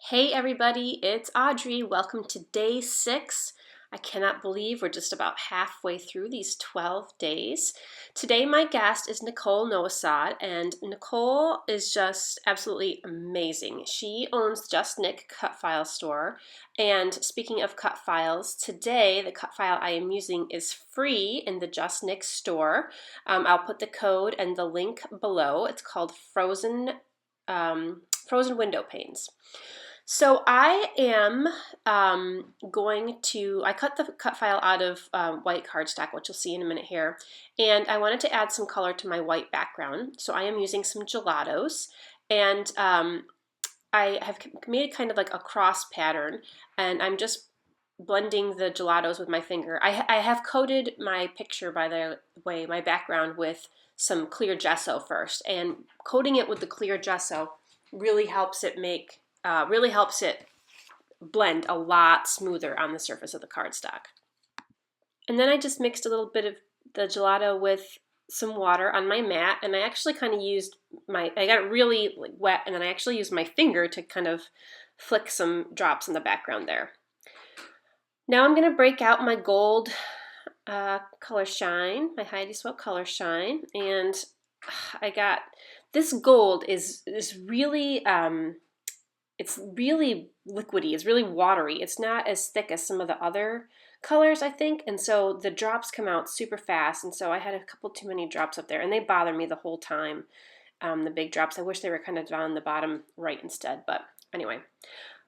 Hey everybody, it's Audrey. Welcome to day 6. I cannot believe we're just about halfway through these 12 days. Today my guest is Nicole Nowosad, and Nicole is just absolutely amazing. She owns Just Nick Cut File Store, and speaking of cut files, today the cut file I am using is free in the Just Nick store. I'll put the code and the link below. It's called Frozen Window Panes. So I am I cut the cut file out of white cardstock, which you'll see in a minute here, and I wanted to add some color to my white background. So I am using some gelatos, and I have made kind of like a cross pattern, and I'm just blending the gelatos with my finger. I have coated my picture, by the way, my background, with some clear gesso first, and coating it with the clear gesso really helps it blend a lot smoother on the surface of the cardstock. And then I just mixed a little bit of the gelato with some water on my mat, and I actually kind of I got it really wet, and then I actually used my finger to kind of flick some drops in the background there. Now I'm going to break out my gold color shine, my Heidi Sweat color shine, and I got this gold is really it's really liquidy, it's really watery. It's not as thick as some of the other colors, I think, and so the drops come out super fast, and so I had a couple too many drops up there, and they bother me the whole time, the big drops. I wish they were kind of down the bottom right instead, but anyway.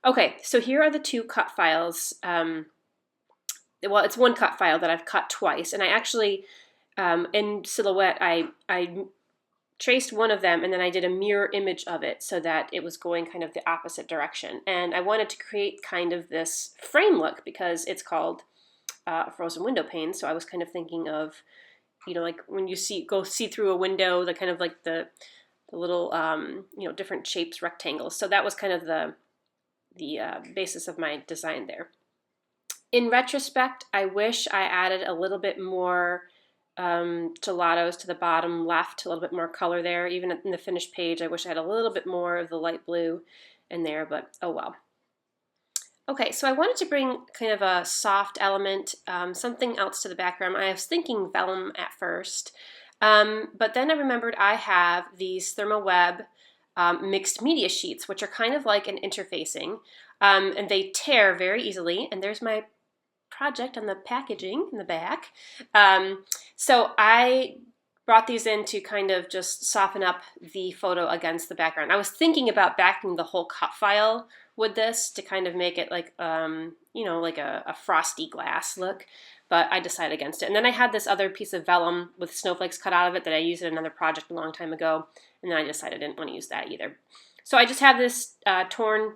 Okay, so here are the two cut files. Well, it's one cut file that I've cut twice, and I actually, in Silhouette, I traced one of them, and then I did a mirror image of it so that it was going kind of the opposite direction. And I wanted to create kind of this frame look because it's called Frozen Window Pane. So I was kind of thinking of, like when you go see through a window, the kind of like the little, different shapes, rectangles. So that was kind of the basis of my design there. In retrospect, I wish I added a little bit more gelatos to the bottom left, a little bit more color there. Even in the finished page, I wish I had a little bit more of the light blue in there, but oh well. Okay, so I wanted to bring kind of a soft element, something else to the background. I was thinking vellum at first, but then I remembered I have these ThermoWeb mixed media sheets, which are kind of like an interfacing, and they tear very easily. And there's my project on the packaging in the back. So I brought these in to kind of just soften up the photo against the background. I was thinking about backing the whole cut file with this to kind of make it like, like a frosty glass look, but I decided against it. And then I had this other piece of vellum with snowflakes cut out of it that I used in another project a long time ago, and then I decided I didn't want to use that either. So I just have this torn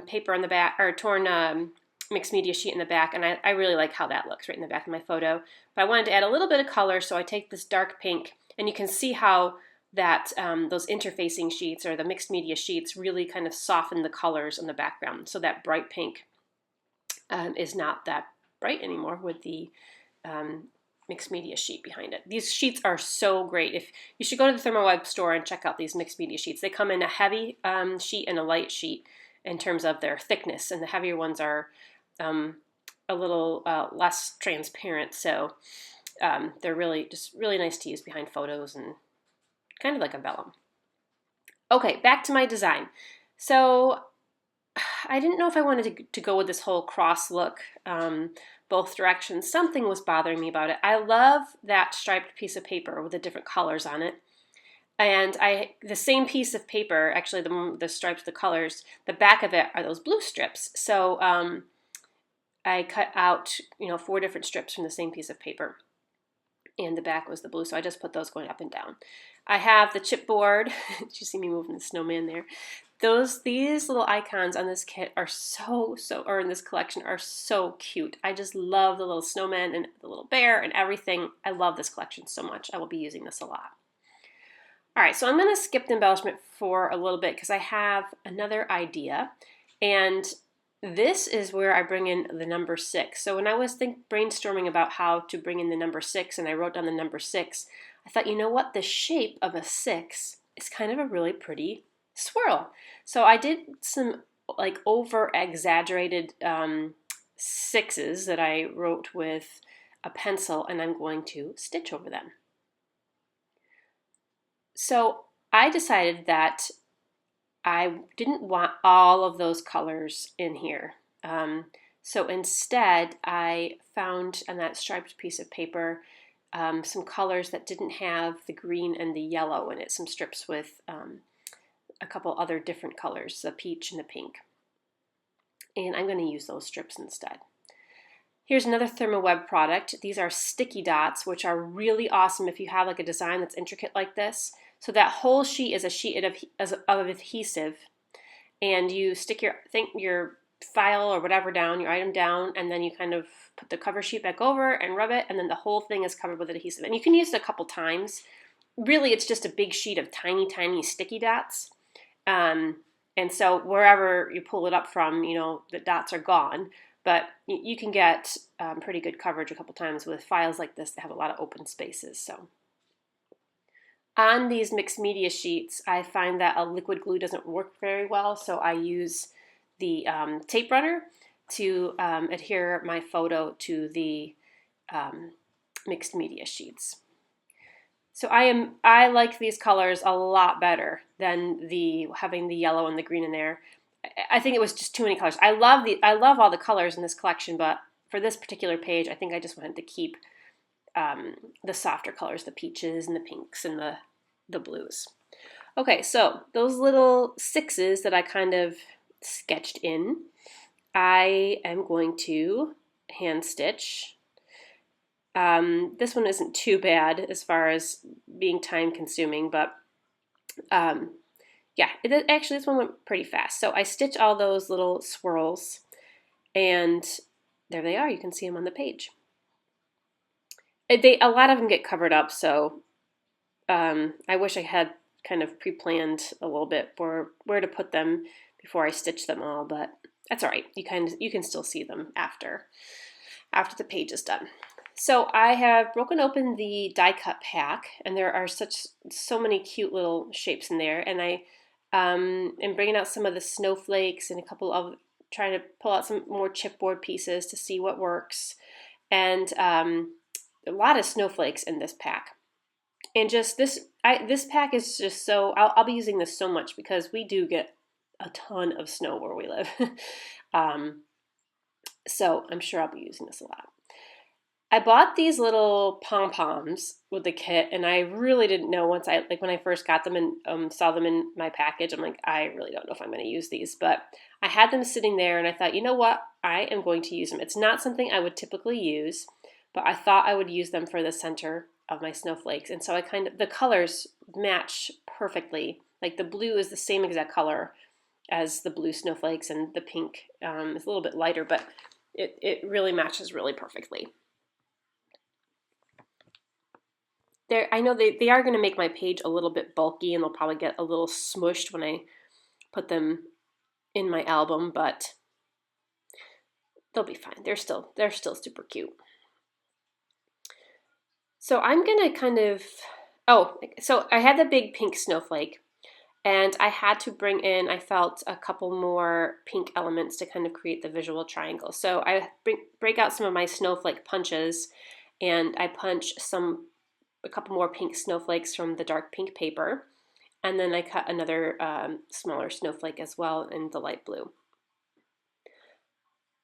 paper on the back, or torn mixed media sheet in the back, and I really like how that looks right in the back of my photo. But I wanted to add a little bit of color, so I take this dark pink, and you can see how that those interfacing sheets or the mixed media sheets really kind of soften the colors in the background. So that bright pink is not that bright anymore with the mixed media sheet behind it. These sheets are so great. If you should go to the ThermoWeb store and check out these mixed media sheets. They come in a heavy sheet and a light sheet in terms of their thickness, and the heavier ones are a little less transparent, so they're really nice to use behind photos and kind of like a vellum. Okay, back to my design. So I didn't know if I wanted to go with this whole cross look, both directions. Something was bothering me about it. I love that striped piece of paper with the different colors on it. And the same piece of paper, actually the stripes, the colors, the back of it are those blue strips. So I cut out, 4 different strips from the same piece of paper, and the back was the blue, so I just put those going up and down. I have the chipboard. Did you see me moving the snowman there? These little icons on this kit are or in this collection are so cute. I just love the little snowman and the little bear and everything. I love this collection so much. I will be using this a lot. All right, so I'm going to skip the embellishment for a little bit because I have another idea, and this is where I bring in the number 6. So when I was brainstorming about how to bring in the number 6, and I wrote down the number 6, I thought, you know what? The shape of a 6 is kind of a really pretty swirl. So I did some like over exaggerated sixes that I wrote with a pencil, and I'm going to stitch over them. So I decided that I didn't want all of those colors in here. So instead, I found on that striped piece of paper some colors that didn't have the green and the yellow in it, some strips with a couple other different colors, the peach and the pink. And I'm going to use those strips instead. Here's another ThermoWeb product. These are sticky dots, which are really awesome if you have like a design that's intricate like this. So that whole sheet is a sheet of adhesive, and you stick your file or whatever down, your item down, and then you kind of put the cover sheet back over and rub it, and then the whole thing is covered with adhesive. And you can use it a couple times. Really, it's just a big sheet of tiny, tiny sticky dots. And so wherever you pull it up from, you know, the dots are gone. But you can get pretty good coverage a couple times with files like this that have a lot of open spaces. So on these mixed media sheets, I find that a liquid glue doesn't work very well, so I use the tape runner to adhere my photo to the mixed media sheets. So I like these colors a lot better than having the yellow and the green in there. I think it was just too many colors. I love all the colors in this collection, but for this particular page, I think I just wanted to keep the softer colors, the peaches and the pinks and the blues. Okay, so those little sixes that I kind of sketched in, I am going to hand stitch. This one isn't too bad as far as being time consuming, but yeah, actually this one went pretty fast. So I stitch all those little swirls, and there they are. You can see them on the page. A lot of them get covered up, so I wish I had kind of pre-planned a little bit for where to put them before I stitch them all, but that's all right. You can still see them after the page is done. So I have broken open the die cut pack, and there are so many cute little shapes in there, and I am bringing out some of the snowflakes and trying to pull out some more chipboard pieces to see what works, and a lot of snowflakes in this pack. And just this pack is just so, I'll be using this so much because we do get a ton of snow where we live. So I'm sure I'll be using this a lot. I bought these little pom-poms with the kit, and I really didn't know when I first got them and saw them in my package, I'm like, I really don't know if I'm going to use these, but I had them sitting there and I thought, you know what, I am going to use them. It's not something I would typically use, but I thought I would use them for the center of my snowflakes, and so the colors match perfectly. Like the blue is the same exact color as the blue snowflakes, and the pink is a little bit lighter, but it really matches really perfectly. I know they are going to make my page a little bit bulky, and they'll probably get a little smushed when I put them in my album, but they'll be fine. They're still super cute. So I'm going to kind of, so I had the big pink snowflake, and I had to bring in, I felt, a couple more pink elements to kind of create the visual triangle. So I break out some of my snowflake punches, and I punch a couple more pink snowflakes from the dark pink paper, and then I cut another smaller snowflake as well in the light blue.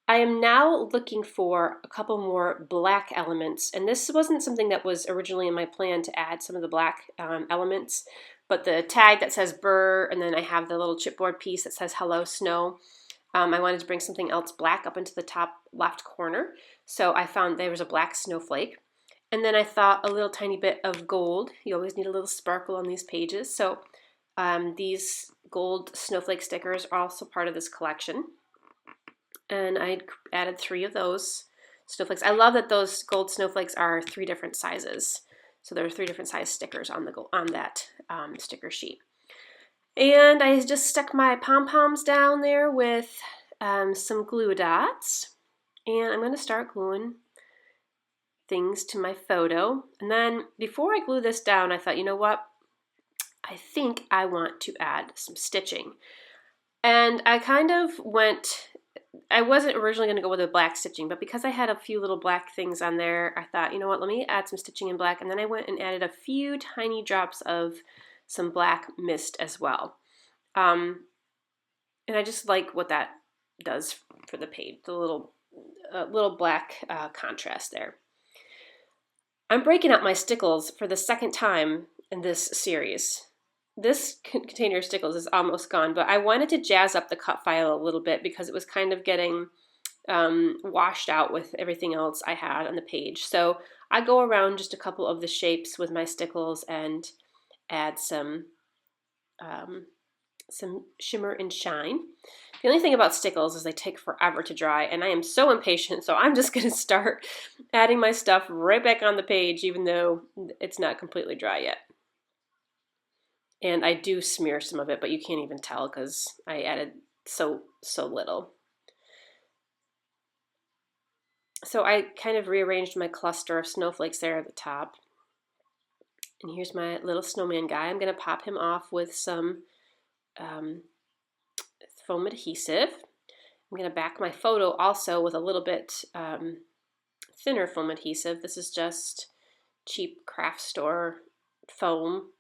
I am now looking for a couple more black elements, and this wasn't something that was originally in my plan to add some of the black elements, but the tag that says Burr, and then I have the little chipboard piece that says Hello Snow. I wanted to bring something else black up into the top left corner, so I found there was a black snowflake. And then I thought a little tiny bit of gold. You always need a little sparkle on these pages. So these gold snowflake stickers are also part of this collection. And I added 3 of those snowflakes. I love that those gold snowflakes are 3 different sizes. So there are 3 different size stickers on that sticker sheet. And I just stuck my pom-poms down there with some glue dots. And I'm going to start gluing things to my photo. And then before I glue this down, I thought, you know what? I think I want to add some stitching. And I kind of went, I wasn't originally going to go with a black stitching, but because I had a few little black things on there, I thought, you know what, let me add some stitching in black. And then I went and added a few tiny drops of some black mist as well. And I just like what that does for the page, the little black contrast there. I'm breaking out my stickles for the second time in this series. This container of stickles is almost gone, but I wanted to jazz up the cut file a little bit because it was kind of getting washed out with everything else I had on the page. So I go around just a couple of the shapes with my stickles and add some shimmer and shine. The only thing about stickles is they take forever to dry, and I am so impatient, so I'm just going to start adding my stuff right back on the page, even though it's not completely dry yet. And I do smear some of it, but you can't even tell because I added so little. So I kind of rearranged my cluster of snowflakes there at the top. And here's my little snowman guy. I'm going to pop him off with some foam adhesive. I'm going to back my photo also with a little bit thinner foam adhesive. This is just cheap craft store foam.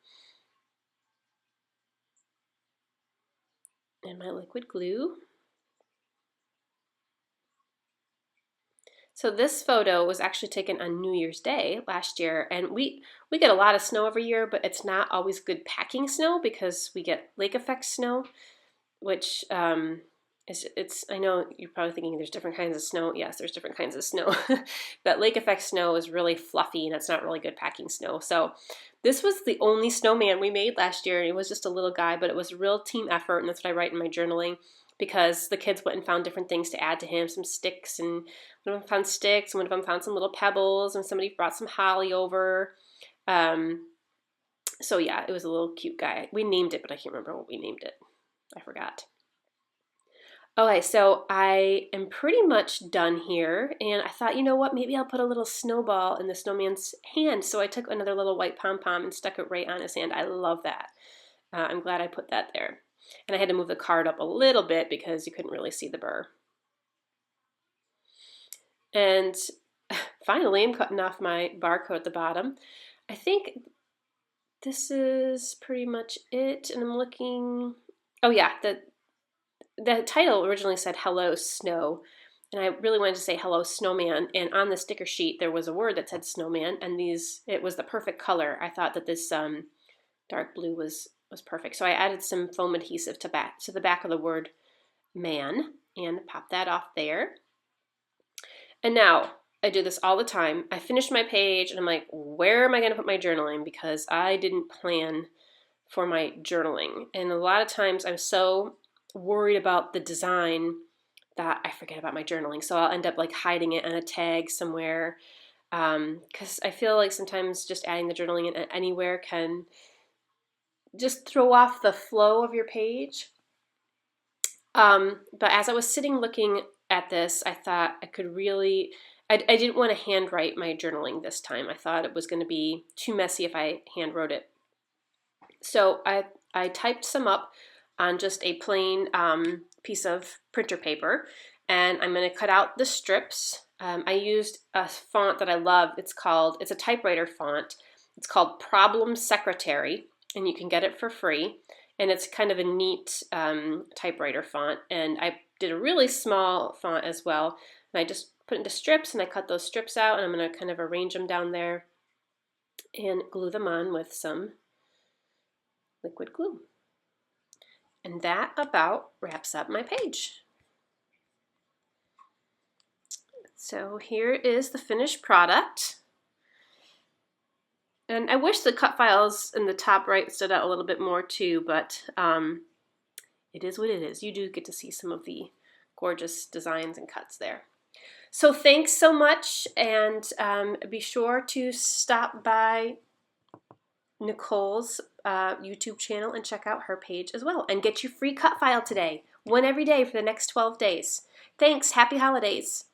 And my liquid glue. So this photo was actually taken on New Year's Day last year, and we get a lot of snow every year, but it's not always good packing snow because we get lake effect snow, which I know you're probably thinking there's different kinds of snow. Yes, there's different kinds of snow. But lake effect snow is really fluffy and it's not really good packing snow. So this was the only snowman we made last year, and it was just a little guy, but it was a real team effort, and that's what I write in my journaling, because the kids went and found different things to add to him, some sticks, and one of them found sticks, and one of them found some little pebbles, and somebody brought some holly over. So yeah, it was a little cute guy. We named it, but I can't remember what we named it. I forgot. Okay, so I am pretty much done here, and I thought, you know what, maybe I'll put a little snowball in the snowman's hand. So I took another little white pom-pom and stuck it right on his hand. I love that. I'm glad I put that there. And I had to move the card up a little bit because you couldn't really see the burr. And finally, I'm cutting off my barcode at the bottom. I think this is pretty much it. And I'm looking, oh yeah, the title originally said Hello Snow. And I really wanted to say Hello Snowman. And on the sticker sheet, there was a word that said snowman. And it was the perfect color. I thought that this dark blue was perfect. So I added some foam adhesive to the back of the word man and pop that off there. And now I do this all the time. I finish my page and I'm like, where am I going to put my journaling? Because I didn't plan for my journaling. And a lot of times I'm so worried about the design that I forget about my journaling. So I'll end up like hiding it on a tag somewhere. Because I feel like sometimes just adding the journaling in anywhere can just throw off the flow of your page. But as I was sitting looking at this, I thought I could really, I didn't want to handwrite my journaling this time. I thought it was going to be too messy if I handwrote it. So I typed some up on just a plain piece of printer paper, and I'm going to cut out the strips. I used a font that I love. It's a typewriter font. It's called Problem Secretary, and you can get it for free. And it's kind of a neat typewriter font. And I did a really small font as well. And I just put it into strips, and I cut those strips out, and I'm going to kind of arrange them down there and glue them on with some liquid glue. And that about wraps up my page. So here is the finished product. And I wish the cut files in the top right stood out a little bit more too, but it is what it is. You do get to see some of the gorgeous designs and cuts there. So thanks so much, and be sure to stop by Nicole's YouTube channel and check out her page as well. And get your free cut file today, one every day for the next 12 days. Thanks. Happy holidays.